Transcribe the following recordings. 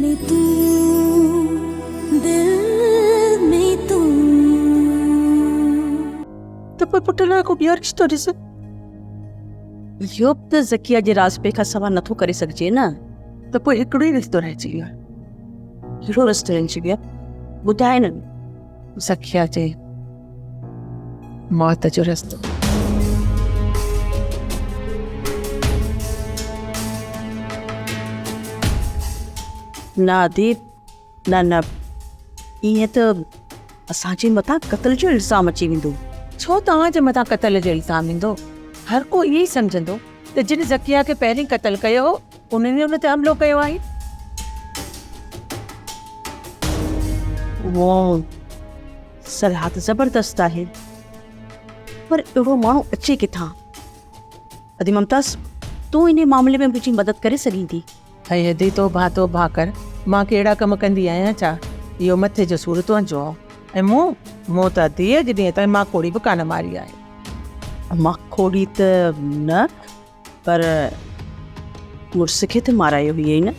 में तू, दिल में तू। तो पोइ पुट लाइ को ॿियो रिश्तो ॾिस। इहो त ज़किया जे राज़ खां सवाइ नथो करे सघिजे न। त पोइ हिकिड़ो ई रिश्तो रहिजी वियो आहे। कहिड़ो रिश्तो रहिजी वियो आहे ॿुधाए न। ज़किया जे मौत जो रिश्तो। न दीप, न ईअं त असांजे मथां क़त्ल जो इल्ज़ाम अची वेंदो। छो तव्हांजे मथां क़त्ल जो इल्ज़ाम ईंदो? हर को इहो ई सम्झंदो त जिन ज़किया खे पहिरीं क़त्ल कयो हो उन्हनि उन ते हमिलो कयो आहे। वो सलाह त ज़बरदस्त आहे, पर अहिड़ो माण्हू अचे किथां? अदी मुमताज़, तूं इन मामले में मुंहिंजी मदद करे सघींदी? हदी तोबा कर, मां कहिड़ा कम कंदी आहियां छा? इहो मथे जो सूर तुंहिंजो आहे। ऐं मूं त धीअ जे ॾींहं ताईं मां खोड़ी बि कान मारी आहे। मां खोड़ी त न, पर मुड़ुस खे त मारायो हुई न।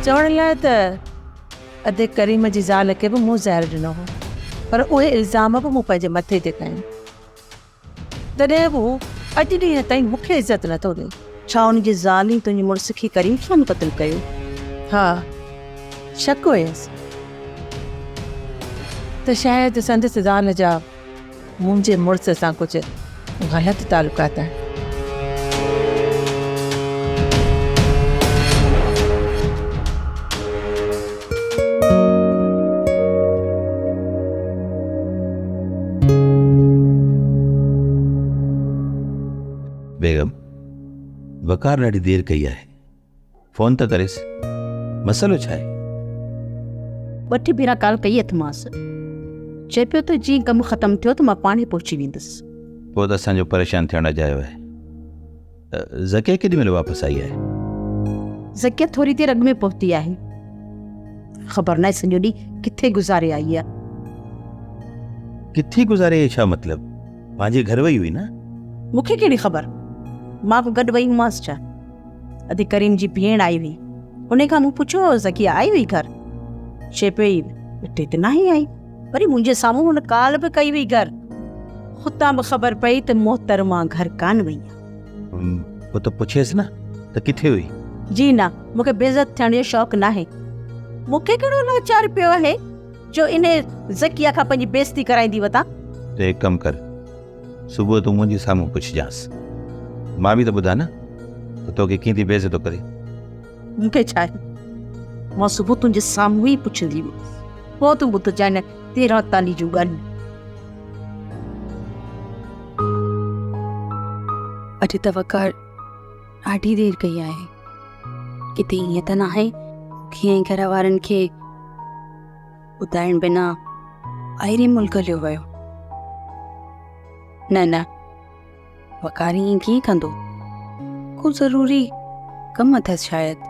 चवण लाइ त अधे करीम जी ज़ाल खे बि मूं ज़हर ॾिनो हो, पर उहे इल्ज़ाम बि मूं पंहिंजे मथे ते कयूं। तॾहिं बि अॼु ॾींहं ताईं मूंखे इज़त नथो ॾे। छा उनजी ज़ाल तुंहिंजे मुड़ुस खे करीम खान क़त्ल कयो? हा, शक हुयसि त शायदि संदसि ज़ाल जा मुंहिंजे मुड़ुस सां कुझु ग़लति तालुकात आहिनि। बेगम, वकार ॾाढी देर कई आहे, फोन त करेसि, मसइलो छा आहे? वठी भेरा कॉल कई अथमांसि, चए पियो त जीअं कमु ख़तमु थियो त मां पाण ई पहुची वेंदुसि। पोइ त असांजो परेशान थियण अजायो आहे। ज़किया केॾी महिल वापसि आई आहे? ज़किया थोरी देरि अॻु में पहुती आहे। ख़बर न आहे सॼो ॾींहुं किथे गुज़ारे आई आहे। किथे गुज़ारे छा मतिलबु? पंहिंजे घर वई हुई न? मूंखे कहिड़ी ख़बर, मां बि गॾु वई हुअसि छा? अधे करीम जी भेण आई हुई, उन खां मूं पुछियो ज़किया आई हुई घर? चए पई हिते त न आई, वरी मुंहिंजे साम्हूं हुन काल बि कई हुई घर। हुतां बि ख़बर पई त मोहतरमा घर कान वई आहे। पोइ त पुछेसि न त किथे हुई? जी न, मूंखे बेइज़त थियण जो शौक़ु नाहे। मूंखे कहिड़ो लाचार पियो आहे जो इन ज़किया खां पंहिंजी बेइज़ती कराईंदी वतां? त हिकु कमु कर, सुबुह तूं मुंहिंजे साम्हूं पुछजांसि, मां बि त ॿुधां न त तोखे कीअं थी बेइज़तो करे। मूंखे छा आहे, मां सुबुह तुंहिंजे साम्हूं ई पुछंदी हुई, पोइ तूं ॿुधजांइ न तेरहं ताली जूं ॻाल्हियूं। अॼु त वकार ॾाढी देरि कई आहे। किथे ईअं त न आहे कीअं घर वारनि खे ॿुधाइण बिना ॿाहिरि मुल्क हलियो वियो? न, वकार ईअं कीअं कंदो? को ज़रूरी कमु अथसि शायदि।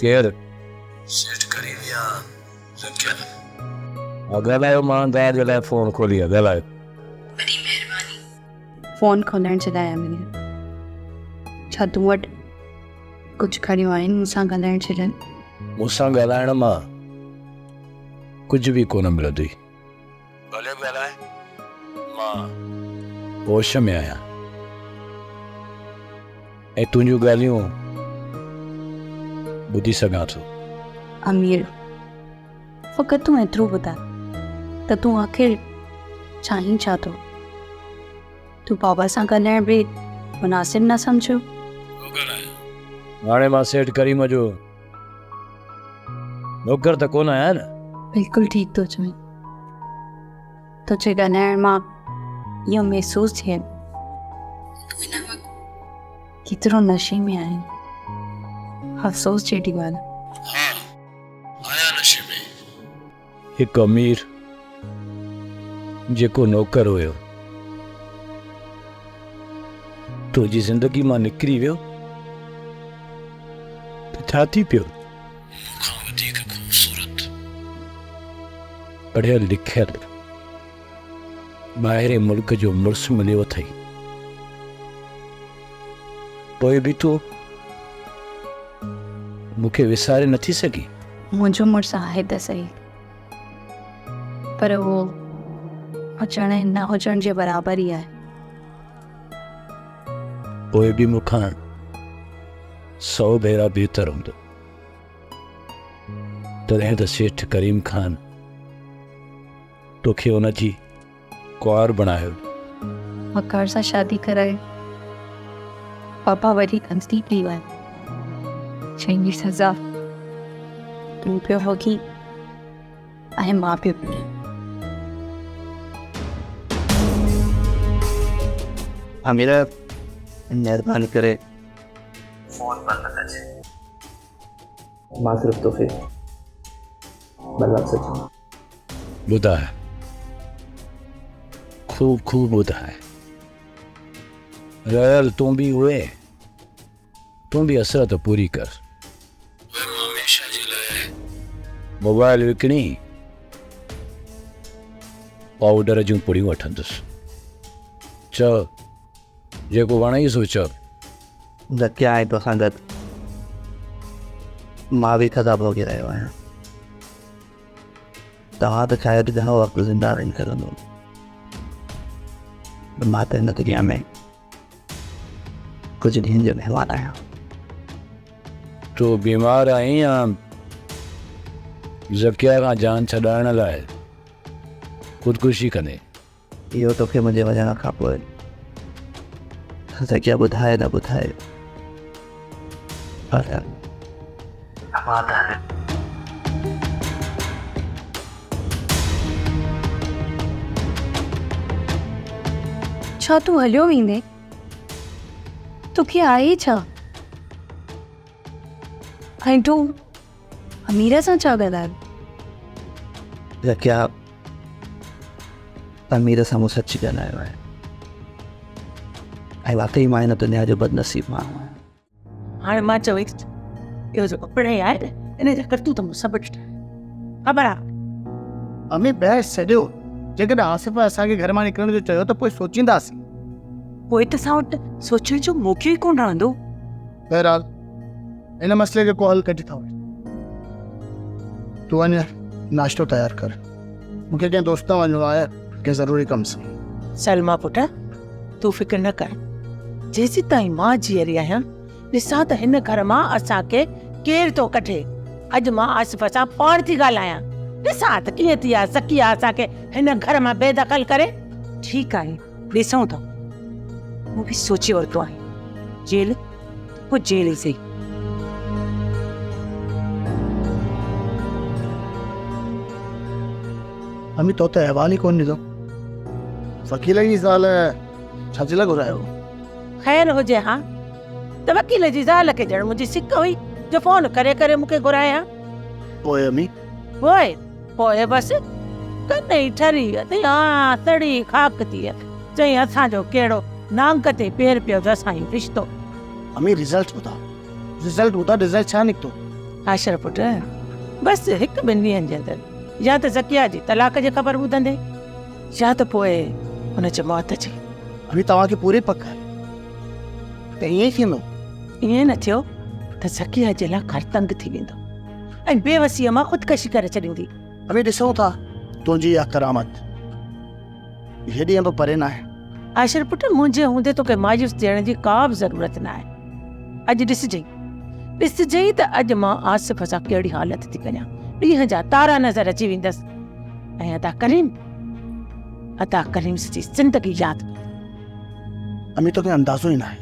केरु? सेठ करीम या ज़किया? ॻाल्हायो, मां तव्हांजे लाइ फ़ोन खोली आहे, ॻाल्हायो। वॾी महिरबानी। फ़ोन खोलण जे लाइ आमिर, छा तूं वटि कुझु खणियूं आहिनि मूंसां ॻाल्हाइण जे लाइ? मूंसां ॻाल्हाइण मां कुझु बि कोन मिलंदी। भले ॻाल्हाए, मां होश में आहियां ऐं तुंहिंजूं ॻाल्हियूं ॿुधी सघां थो। अमीर, फ़क़ति तूं एतिरो ॿुधाए त तूं आख़िर चाहीं छा थो? तूं बाबा सां ॻाल्हाइण बि मुनासिब न सम्झो? हाणे मां सेठ करीम जो नौकर त कोन आहियां न। बिल्कुलु ठीकु थो चवीं। तुंहिंजे ॻाल्हाइण मां इहो महसूसु थिए तूं हिन वक़्तु केतिरो नशे में आहीं। अफ़सोस जेडी ॻाल्हि हाँ आया नशे में हिकु अमीर जेको नौकर हुयो तुंहिंजी ज़िंदगी मां निकिरी वियो त छा थी पियो? मूंखां वधीक खूबसूरत पढ़ियल लिखियल ॿाहिरि मुल्क जो मुड़ुसु मिलियो अथई, पोइ बि तूं मूंखे विसारे नथी सघी? मुंहिंजो मुड़ुसु आहे त सही, पर उहो हुजण ऐं न हुजण जे बराबरि ई आहे। पोइ बि मूंखां 100 भेरा बहितर हूंदो। तॾहिं त सेठ करीम खान तोखे हुनजी कुंवार बणायो। वकार सां शादी कराए पापा वरी कंस्ती थी विया, जंहिंजी सज़ा तूं पियो होगी ऐं मां पियो पियो। अमीरा मेहरबानी करे फोन बंद न कजे। मां सिर्फ तोखे बलवान सच ॿुधाए, खूब खूब ॿुधाए। रहियल तूं बि उहे, तूं बि असरत पूरी कर। वह मां हमेशा जे लाइ मोबाइल विकिणी पाउडर जूं पुड़ियूं वठंदुसि। चओ जेको वणई सो चओ। जकिया आहे तोसां गॾु मां बि ख़ज़ा भोॻे रहियो आहियां। तव्हां त शायदि घणो वक़्तु ज़िंदा रही सघंदो, मां त हिन दुनिया में कुझु ॾींहंनि जो महिमान आहियां। तूं बीमार आहीं या ज़किया खां जान छॾाइण लाइ ख़ुदकुशी कंदे? इहो तोखे मुंहिंजे वञण खां पोइ ज़किया ॿुधाए न ॿुधाए, पर मां त छा तूं हलियो वेंदे? तोखे आहे छा? ऐं तूं अमीर सां छा ॻाल्हाए? ज़किया अमीर सां मूं सच ॻाल्हायो आहे, ऐं वाकई मां हिन दुनिया जो बदनसीब माण्हू आहियां। हाणे मां चवईसि इहो जेको पढ़ाई आहे न, इन जा करतूत मूं सभु ॾिठा, ख़बर आहे। अमी बहस छॾियो, जेकॾहिं आसिफ़ असांखे घर मां निकिरण जो चयो त पोइ सोचींदासीं। पोइ त असां वटि सोचण जो मौक़ो ई कोन रहंदो। बहरहाल इन मसइले खे को हल कढी था वञे। तूं वञ नाश्तो तयारु कर, मूंखे कंहिं दोस्त सां वञिणो आहे, कंहिं ज़रूरी कम सां। सलमा पुट, तूं फिक्र न कर, जेसीं ताईं मां जीअरी आहियां ॾिसां त हिन घर मां असांखे केरु थो कढे। अॼु मां आसिफ़ सां पाण थी ॻाल्हायां, ॾिसां त कीअं थी आहे ज़किया असांखे हिन घर मां बेदख़ल करे। ठीकु आहे, ॾिसूं था। मूं बि सोचे वरितो आहे, जेल पोइ जेल ई सही। अमी तो अहवाल ई कोन ॾिनो, वकील जी ज़ाल छा जे लाइ घुरायो? ख़ैर हुजे हा, त वकील जी ज़ाल खे ॼण मुंहिंजी सिक हुई जो फोन करे करे मूंखे घुराया। पोइ अमी पोइ बसि कॾहिं ठरी अथई, हा तड़ी खाक थी चई असांजो कहिड़ो नांग ते पेर पियो जो असांजो रिश्तो। अमी रिज़ल्ट ॿुधा, रिज़ल्ट छा निकितो? आशर पुट, बसि हिकु ॿिनि ॾींहंनि जे अंदरि या त ज़किया जी तलाक जी ख़बर ॿुधंदे, या त पोइ हुनजी मौत जी। अमी तव्हांखे पूरी पक आहे त ईअं ई थींदो? ईअं न थियो त ज़किया जे लाइ घर तंग थी वेंदो ऐं बेवसीअ मां ख़ुदकशी करे छॾींदी। अमी ॾिसूं था तुंहिंजी इहा करामत हेॾी अंब परे न आहे। आशर पुट, मुंहिंजे हूंदे तोखे मायूस थियण जी का बि ज़रूरत न आहे। अॼु ॾिसजई त अॼु मां आसिफ़ सां कहिड़ी हालत थी कयां। ॾींहं जा तारा नज़र अची वेंदसि ऐं अदा करीम सॼी ज़िंदगी यादि। अमी तोखे अंदाज़ो ई न आहे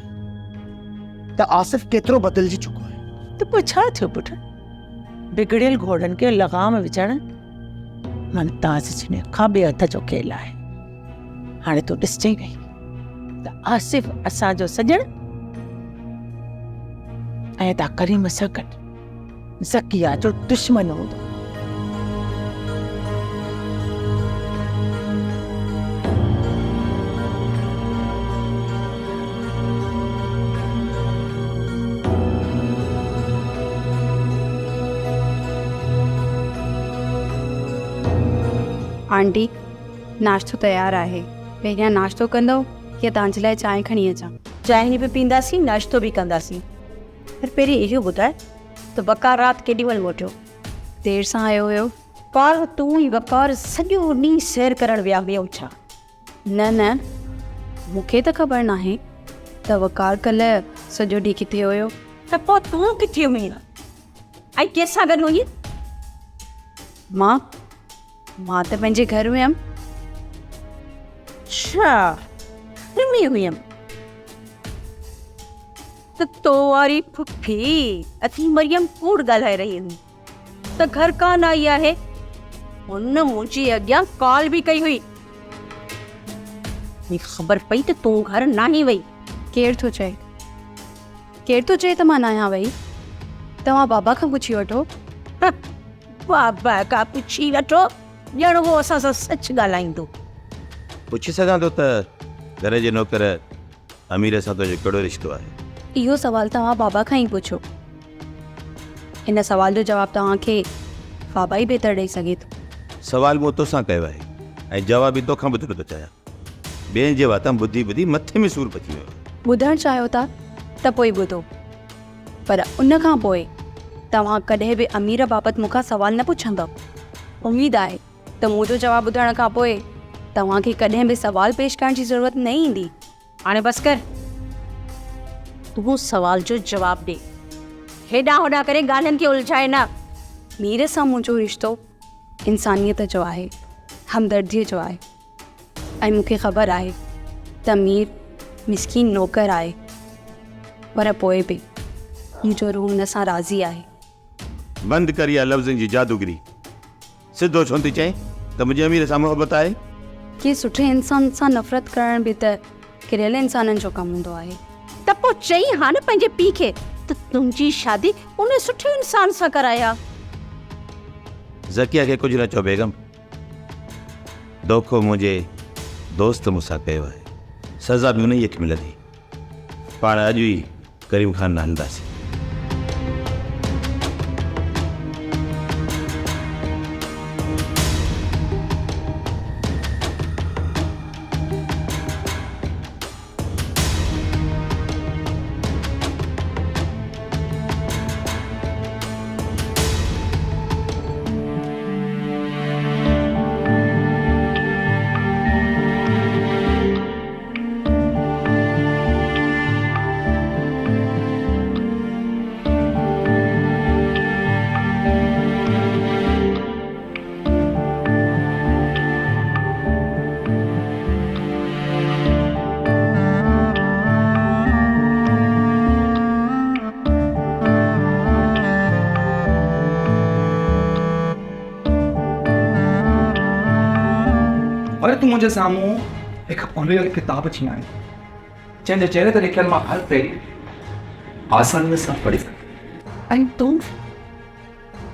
त आसिफ़ केतिरो बदिलजी चुको आहे। त पोइ छा थियो पुट? बिगड़ियल घोड़नि खे लगाम विझण मुमताज़ जे खाॿे हथ जो खेल आहे। हाणे तूं ॾिसजई वई त आसिफ़ असांजो सॼण ऐं ता करीम सां गॾु ज़किया जो दुश्मन हूंदो। आंटी नाश्तो तयारु आहे, पहिरियां नाश्तो कंदो या तव्हांजे लाइ चांहि खणी अचां? चांहि बि पींदासीं, नाश्तो बि कंदासीं। पर पहिरीं इहो ॿुधाए त वकार राति केॾी महिल मोटियो? देरि सां आयो हुयो। पर तूं ई वकार सॼो ॾींहुं सैर करणु विया हुयऊं छा? न मूंखे त ख़बर नाहे त वकार कल्ह सॼो ॾींहुं किथे हुयो। त पोइ तूं किथे हुई ऐं कंहिंसां गॾु हुई? मां त पंहिंजे घर हुयमि। अच्छा में हुयमि त तो वारी फुफी अथी मरियम कूड़ ॻाल्हाए रही हुई त घर कान आई आहे। हुन मुंहिंजे अॻियां कॉल बि कई हुई। मूंखे ख़बर पई त तूं घर नाही वई। केरु थो चए त मां न आहियां वई? तव्हां बाबा खां पुछी वठो। बाबा खां पुछी वठो, ॼण उहो असां सां सच ॻाल्हाईंदो। पुछी सघां थो त घर जे नौकर अमीर सां तुंहिंजो कहिड़ो रिश्तो आहे? इहो सवाल तव्हां बाबा खां ई पुछो। इन सवाल जो जवाबु तव्हांखे बाबा ई बहितर ॾेई सघे थो। सवाल मूं तोसां कयो आहे ऐं जवाब बि तोखां ॿुधणो थो चाहियां। ॿियनि जे वातां ॿुधी ॿुधी मथे में सूर पची वियो। ॿुधणु चाहियो था त पोइ ॿुधो, पर उन खां पोइ तव्हां कॾहिं बि अमीर बाबति मूंखां सवाल न पुछंदव। उमेदु आहे त मुंहिंजो जवाबु ॿुधण खां पोइ तव्हांखे कॾहिं बि सवाल पेश करण जी ज़रूरत न ईंदी। हाणे बसि कर, तूं सवाल जो जवाबु ॾे। हेॾां होॾां करे ॻाल्हियुनि खे उलझाए न। मीर सां मुंहिंजो रिश्तो इंसानियत जो आहे, हमदर्दीअ जो आहे। ऐं मूंखे ख़बर आहे त मीर मिसकीन नौकर आहे, पर पोइ बि मुंहिंजो रूह हुन सां राज़ी आहे। बंदि कर इहा लफ़्ज़नि जी जादूगिरी। सिधो छो थी चईं त मुंहिंजे अमीर सां मोहबत आहे? कि सुठे इंसान सां नफ़रत करण बि त किरियल इंसाननि जो कमु हूंदो आहे। त पोइ चई हा न पंहिंजे पीउ खे त तुंहिंजी शादी उन सुठे इंसान सां कराया। ज़किया खे कुझु न चओ बेगम। धोखो मुंहिंजे दोस्त मूंसां कयो आहे, सज़ा बि उन ई खे मिलंदी। पाण अॼु ई करीम ख़ान न हलंदासीं। अरे तू मुंहिंजे साम्हूं हिकु ऑनलाइन किताब छीना आहे जंहिंजे चहिरे ते लिखियल मां हर पहिरीं आसानीअ सां पढ़ी सघां। ऐं तूं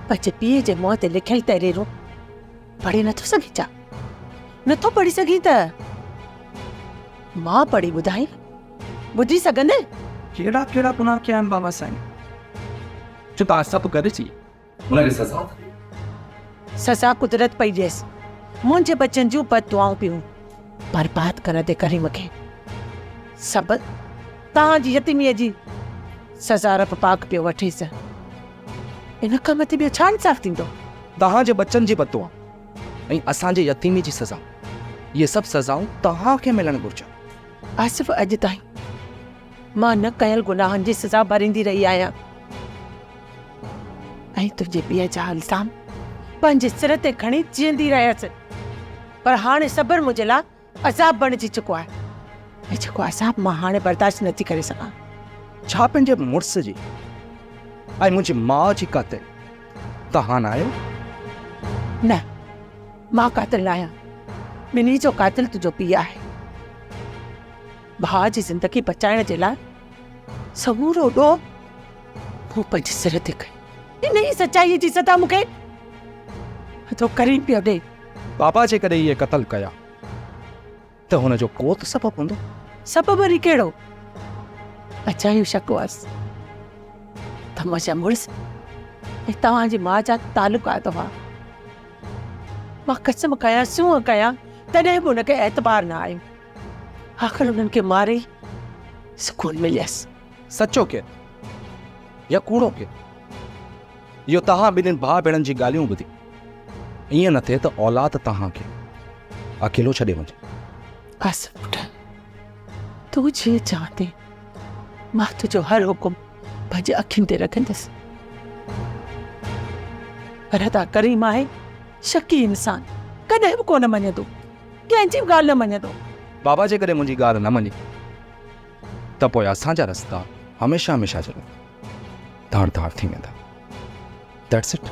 पंहिंजे पीउ जे मुंहं ते लिखियल तहरीरूं पढ़ी नथो सघीं छा? नथो पढ़ी सघीं त मां पढ़ी ॿुधाई, ॿुधी सघंदे? कहिड़ा कहिड़ा गुनाह कया आहिनि बाबा साईं जो तव्हां सभु करे थी हुनखे सज़ा? सज़ा कुदरत पई ॾियसि। मुंहिंजे बचनि जूं बददुआऊं पियूं बर्बाद कर दे करीम खे। सभु तव्हांजी यतीमीअ जी सज़ा रब पाक पियो वठेसि। इन खां मथे ॿियो छा इंसाफ़ थींदो? तव्हांजे बचनि जी बददुआ ऐं असांजे यतीमी जी सज़ा, इहे सभु सज़ाऊं तव्हांखे मिलणु घुरिजनि। आसिफ़, अॼु ताईं मां न कयल गुनाहनि जी सज़ा भरींदी रही आहियां ऐं तुंहिंजे पीउ जा इल्ज़ाम पंहिंजे सिर ते खणी जीअंदी रहियसि। पर हाणे सब्र मुंहिंजे लाइ अज़ाब बणिजी चुको आहे ऐं जेको अज़ाब मां हाणे बर्दाश्त नथी करे सघां। छा पंहिंजे मुड़ुस जी ऐं मुंहिंजी माउ जी क़ातिल तव्हां न आहियो? न, मां क़ातिल न आहियां। ॿिन्ही जो क़ातिल तुंहिंजो पीउ आहे। भाउ जी ज़िंदगी बचाइण जे लाइ समूरो ॾोह तूं पंहिंजे सिर ते कई इन ई सचाईअ जी सदा मूंखे तो करीम पियो ॾे। बाबा जे कॾहिं इहे क़तल कया त हुनजो को त सबबु हूंदो। सबबु वरी कहिड़ो? अच्छा इहो शक हुअसि त मुंहिंजा मुड़ुसु ऐं तव्हांजी माउ जा तालुकात हुआ। मां कसम कयां सूंहं कयां तॾहिं बि हुनखे एतबार न आयो। आख़िर हुननि खे मारे सुकून मिलियसि। सचो केरु या कूड़ो केरु? इहो तव्हां ॿिन्हिनि भाउ भेणनि जी ॻाल्हियूं ॿुधी। ईअं न थिए त औलाद तव्हांखे अकेलो छॾे वञे। आसिफ पुट तूं जीअं चाहते मां तुंहिंजो हर हुकुम पंहिंजे अखियुनि ते रखंदसि। पर ता करीम आहे शकी इंसान, कॾहिं बि कोन मञंदो, कंहिंजी बि ॻाल्हि न मञंदो। बाबा जे कॾहिं मुंहिंजी ॻाल्हि न मञी त पोइ असांजा रस्ता हमेशह हमेशह जे लाइ धाड़ धाड़ थी वेंदा। That's it.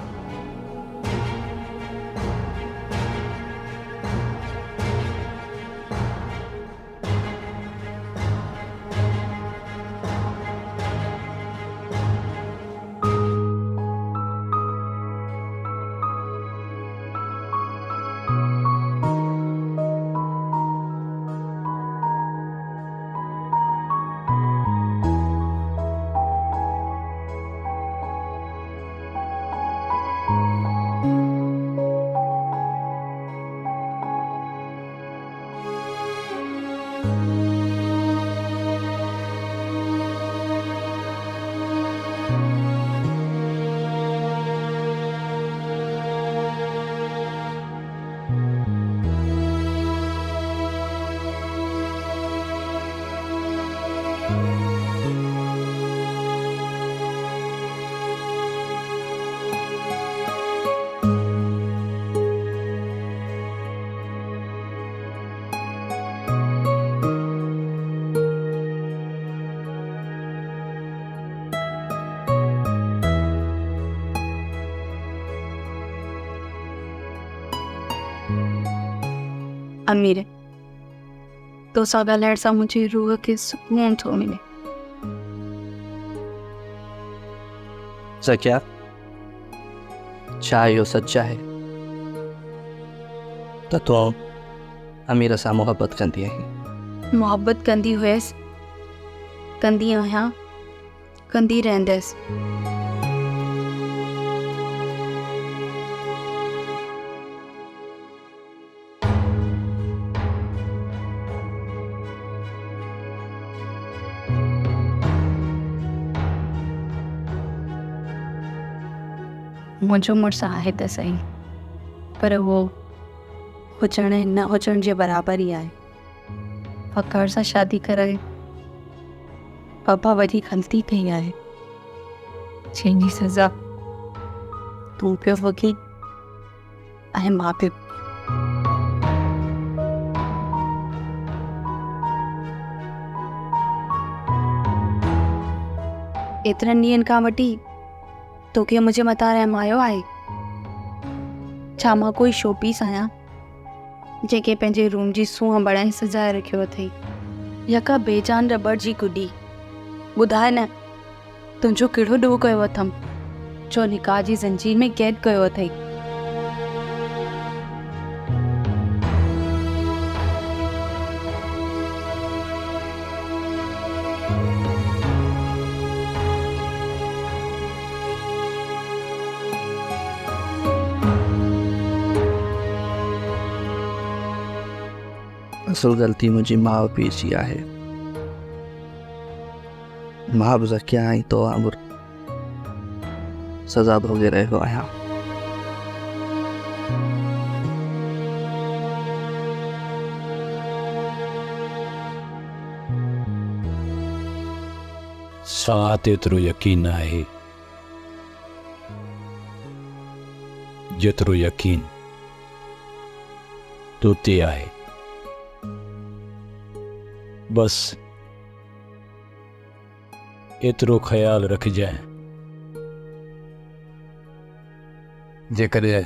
अमीर तो सां ॻाल्हाइण सां मुंहिंजी रूह खे सुकून थो मिले। सकिया छा इहो सच आहे त तूं अमीर सां मोहबत कंदी आहीं? मोहबत कंदी हुयसि, कंदी आहियां, कंदी रहंदसि। मुंहिंजो मुड़ुसु आहे त सही, पर उहो हुजण ऐं न हुजण जे बराबरि ई आहे। फ़ख़्र सां शादी कराए पापा वॾी ग़लती कई आहे, जंहिंजी सज़ा तूं पियो भुगी ऐं मां पियो। एतिरनि ॾींहंनि खां वठी तोखे मुंहिंजे मथां रहम आयो आहे? छा मां कोई शोपीस आहियां जेके पंहिंजे रूम जी सूंहं बणाए सजाए रखियो अथई, या का बेजान रबड़ जी गुॾी? ॿुधाए न, तुंहिंजो कहिड़ो ॾोह कयो अथमि जो निकाह जी ज़ंजीर में क़ैद कयो अथई? असल गलती मुंहिंजी माउ पीउ जी आहे। मां बि ज़किया ऐं तो वांगुरु सज़ा भोगे रहियो आहियां। साथ एतिरो यकीन आहे जेतिरो यकीन तो ते आहे। बस एतिरो ख्याल रखजांइ, जेकॾहिं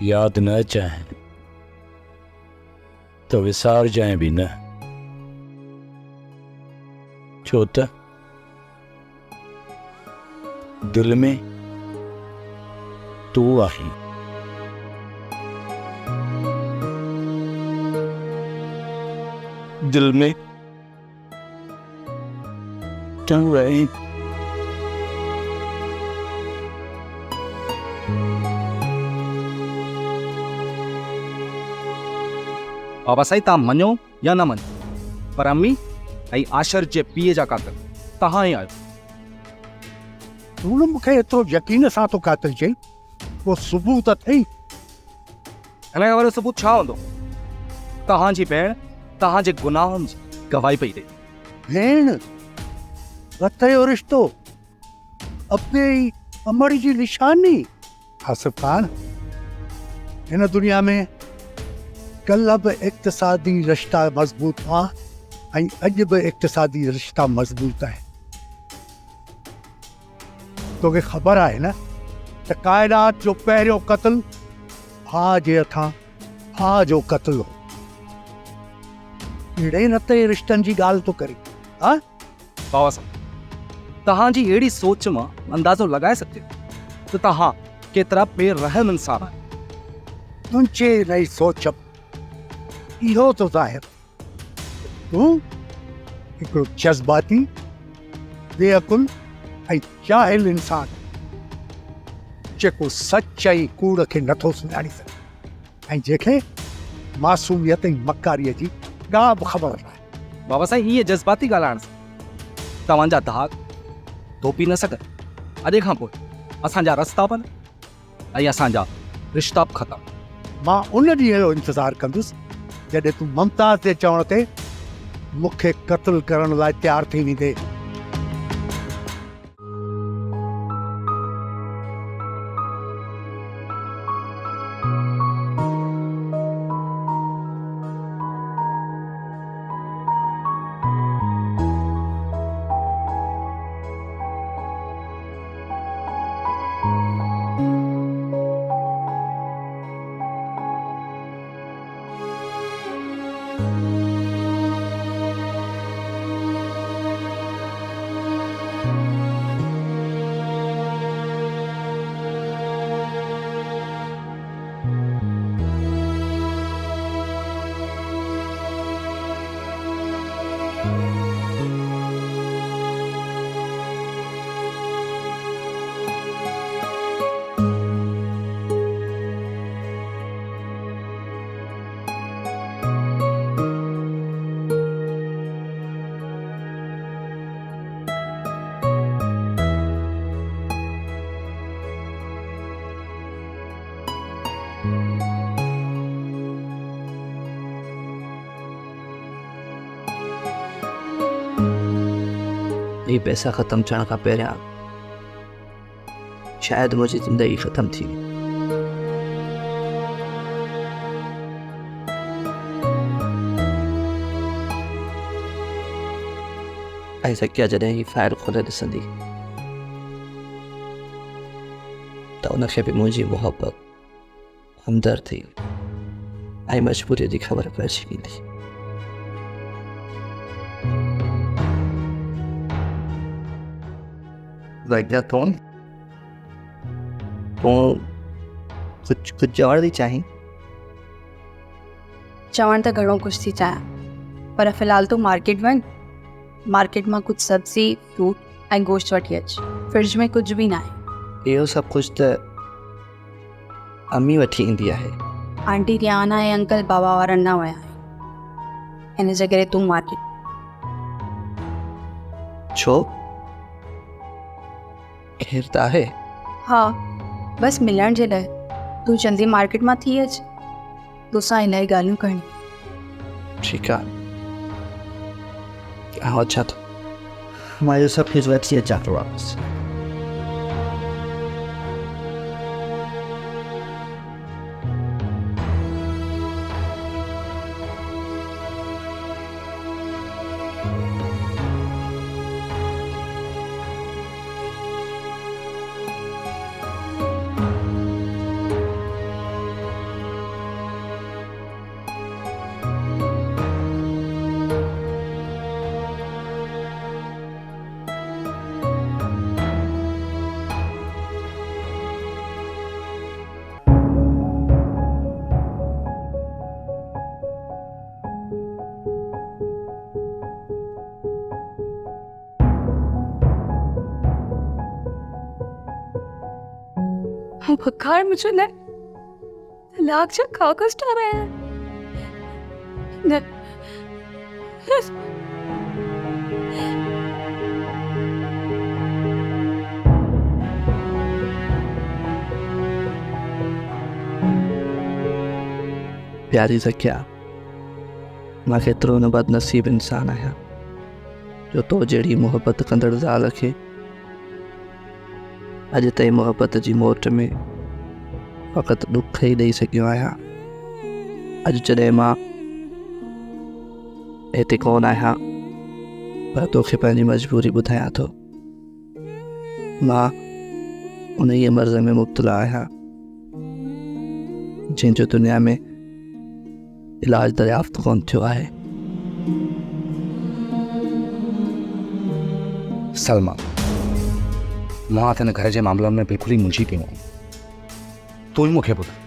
यादि न अचांइ त विसारजांइ बि न, छो त दिल में तू आही। दिल में तू रही। बाबा साईं तव्हां मञो या न मञो, पर अम्मी ऐं आशर जे पीउ जा कातिल तव्हां ई आहियो। तूं मूंखे एतिरो यकीन सां तो कातिल चई, वो सबूत अथई। हिन खां वरी सबूत छा हूंदो? तव्हांजी भेण तव्हांजे गुनाहनि जी गवाही पई ॾे। भेण वत जो रिश्तो अपने ही अमर जी निशानी। आसिफ खान, हिन दुनिया में कल बि इक़्तिसादी रिश्ता मज़बूत हुआ ऐं अॼु बि इक़्तिसादी रिश्ता मज़बूत आहे। तोखे ख़बर आहे न त काइनात जो पहिरियों क़त्ल भाउ जे हथां भाउ जो क़त्ल हो। अहिड़े नते रिश्तनि जी ॻाल्हि तो करी। हा बाबा साईं, तव्हांजी अहिड़ी सोच मां अंदाज़ो लॻाए सघिजे त तव्हां केतिरा बेरहम इंसान आहियो। तुंहिंजे नई सोच इहो तो ज़ाहिर तूं हिकिड़ो जज़्बाती बेअकुल ऐं जाहिल इंसान जेको सच ऐं कूड़ खे नथो सुञाणी सघे ऐं जंहिंखे मासूमियत ऐं मकारीअ जी का बि ख़बर नाहे। बाबा साईं, ईअं जज़्बाती ॻाल्हाइण सां तव्हांजा दाग धोपी न सघनि। अॼु खां पोइ असांजा रस्ता बंदि ऐं असांजा रिश्ता बि ख़तमु। मां उन ॾींहं जो इंतज़ारु कंदुसि जॾहिं तूं मुमताज़ जे चवण ते मूंखे क़त्ल करण लाइ तयारु थी वेंदे। ये पैसा ख़त्म थियण खां पहिरियां शायदि मुंहिंजी ज़िंदगी ख़त्म थी। ऐं सकिया जॾहिं ही फाइल खोले ॾिसंदी त उनखे बि मुंहिंजी मुहबत, हमदर्दी ऐं मजबूरीअ जी ख़बर पइजी वेंदी। तूं कुछ चवण थी चाहीं? चवण त घणो कुझु थी चाहियां, पर फ़िलहाल तूं मार्केट वञ। मार्केट मां कुझु सब्जी, फ्रूट ऐं गोश्त वठी अच। फ्रिज में कुझु बि न आहे। इहो सभु कुझु त अम्मी वठी ईंदी आहे। आंटी रियाना ऐं अंकल बाबा वारा न विया आहिनि, हिन जे करे तूं मार्केट। छो? खेर त आहे। हा, बसि मिलण जे लाइ। तूं जल्दी मार्केट मां थी अच, तोसां इलाही ॻाल्हियूं करणी। ठीकु आहे, आउं अचां थो। मां इहो सभु कुझु वठी अचां थो वापसि। वकार मुझे न तलाक जा कागज डाल रहे हैं न प्यारी ज़किया, मां केतिरो न बदनसीब इंसान आहियां जो तो जहिड़ी मोहबत कंदड़ ज़ाल खे अॼु ताईं मोहबत जी मोट में फ़क़ति ॾुख ई ॾेई सघियो आहियां। अॼु जॾहिं मां हिते कोन आहियां पर तोखे पंहिंजी मजबूरी ॿुधायां थो। मां उन ई मर्ज़ में मुब्तला आहियां जंहिंजो दुनिया में इलाज दरियाफ़्त कोन थियो आहे। सलमा, मां त हिन घर जे मामलनि में बिल्कुलु ई मुंझी पियो आहियां। तूं ई मूंखे ॿुधाए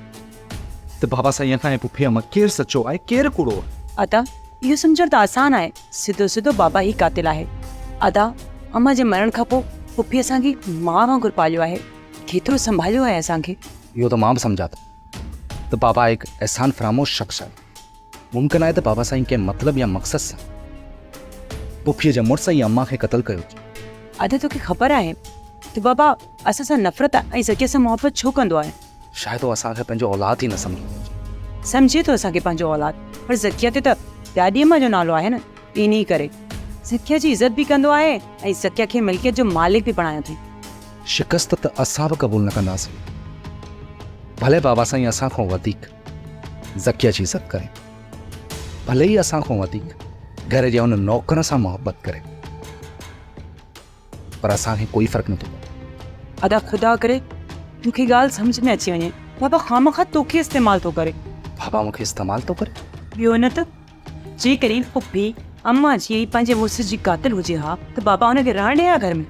त बाबा साईं खां ऐं पुफीअ मां केरु सचो आहे केरु कूड़ो आहे? अदा इहो सम्झणु त आसान आहे, सिधो सिधो बाबा ई कातिल आहे। अदा अम्मा जे मरण खां पोइ पुफी असांखे मां वांगुरु पालियो आहे, केतिरो संभालियो आहे असांखे। इहो त मां बि सम्झां थो त बाबा हिकु अहसान फ़रामोश शख़्स आहे। मुमकिन आहे त बाबा साईं कंहिं मतिलब या मक़सद सां पुफीअ जे मुड़ुस ऐं अम्मा खे क़तल कयो। अदा तोखे ख़बर आहे त बाबा असां सां नफ़रत ऐं ज़किया सां मोहबत छो कंदो आहे? शायदि उहो असांखे पंहिंजो औलाद ई न सम्झे थो असांखे पंहिंजो औलाद, पर ज़किया ते त ॾाॾी अम्मा जो नालो आहे न, इन ई करे ज़किया जी इज़त बि कंदो आहे ऐं ज़किया खे मिल्कियत जो मालिक बि बणायो अथई। शिकस्त त असां बि क़बूल न कंदासीं, भले बाबा साईं असां खां वधीक ज़किया जी इज़त करे, भले ई असां खां वधीक घर जे हुन नौकर सां मोहबत करे, पर असांखे कोई फ़र्क़ु नथो पए। अदा ख़ुदा करे मूंखे ॻाल्हि सम्झ में अची वञे, बाबा ख़ामख़ा तोखे इस्तेमालु थो करे। बाबा मूंखे इस्तेमालु थो करे? ॿियो न त जेकॾहिं पुफी अम्मा जी पंहिंजे मुड़ुस जी कातिल हुजे हा त बाबा हुनखे रहण ॾिए हा घर में?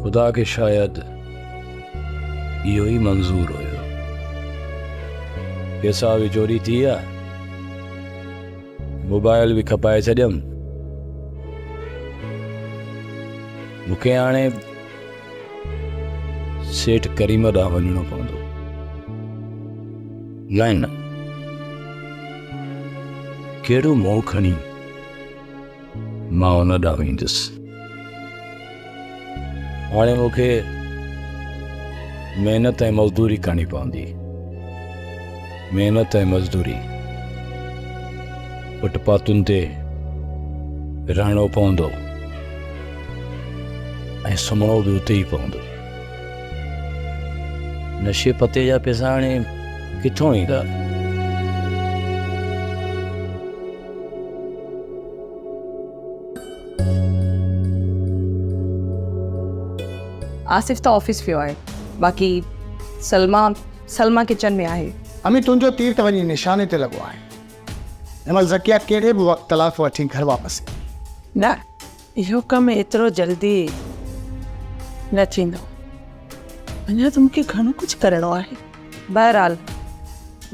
खुदा के शायद इहो ई मंज़ूर हुयो। पैसा बि चोरी थी विया, मोबाइल बि खपाए छॾियमि। मूंखे हाणे सेठ करीम ॾांहुं वञिणो पवंदो। न कहिड़ो मोह खणी मां हुन ॾांहुं वेंदुसि। हाणे मूंखे महिनत ऐं मज़दूरी करणी पवंदी, महिनत ऐं मज़दूरी। फुटपाथुनि ते रहणो पवंदो ऐं सुम्हणो बि उते ई पवंदो। नशे पते जा पैसा हाणे किथां ईंदा? आसिफ त ऑफिस वियो आहे, बाक़ी सलमा किचन में आहे। अमी तुंहिंजो तीर त वञी निशाने ते लॻो आहे। हिन ज़किया कहिड़े बि वक़्तु तलाक वठी घर वापसि। न इहो कमु एतिरो जल्दी न थींदो, अञा त मूंखे घणो कुझु करिणो आहे। बहरहाल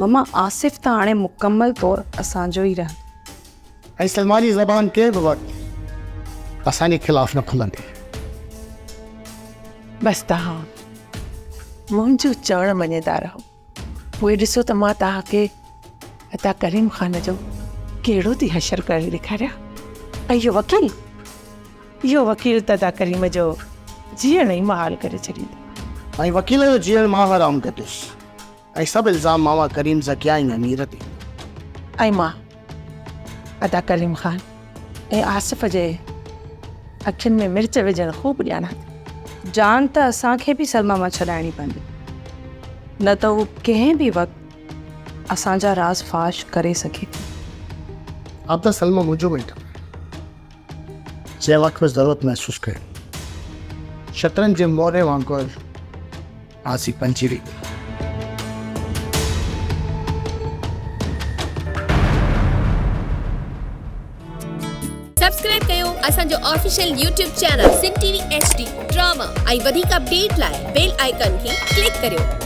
मम्मा आसिफ त हाणे मुकमल तौरु असांजो ई रह। ऐं सलमा जी ज़बान कंहिं बि वक़्तु असांजे ख़िलाफ़ु न खुलंदी। बसि तव्हां मुंहिंजो चवणु मञीदा रहो। पोइ ॾिसो त मां तव्हांखे अता करीम ख़ान जो कहिड़ो थी हशर करे ॾेखारियां। ऐं इहो वकील त अता करीम जो जीअण ई महाल करे छॾींदो। ऐं वकील जो जीअण मां हराम कंदुसि ऐं सभु इल्ज़ाम मावा करीम ज़किया ऐं अमीर ते। ऐं मां अता करीम ख़ान ऐं आसिफ जे अखियुनि में मिर्च विझणु ख़ूब ॼाणा। जान त असांखे बि सलमा मां छॾाइणी पवंदी, न त उहो कंहिं बि वक़्तु असांजा राज़ फाश करे सघे। अब त सलमा मुंहिंजो मिंट जंहिं वक़्तु ज़रूरत महसूसु कयो शतरंज जे मोरे वांगुरु आसी पंजीरी। सब्सक्राइब कयो असांजो official YouTube channel Sindh TV HD drama. ऐं वधीक अपडेट लाइ बेल आइकन खे क्लिक करियो।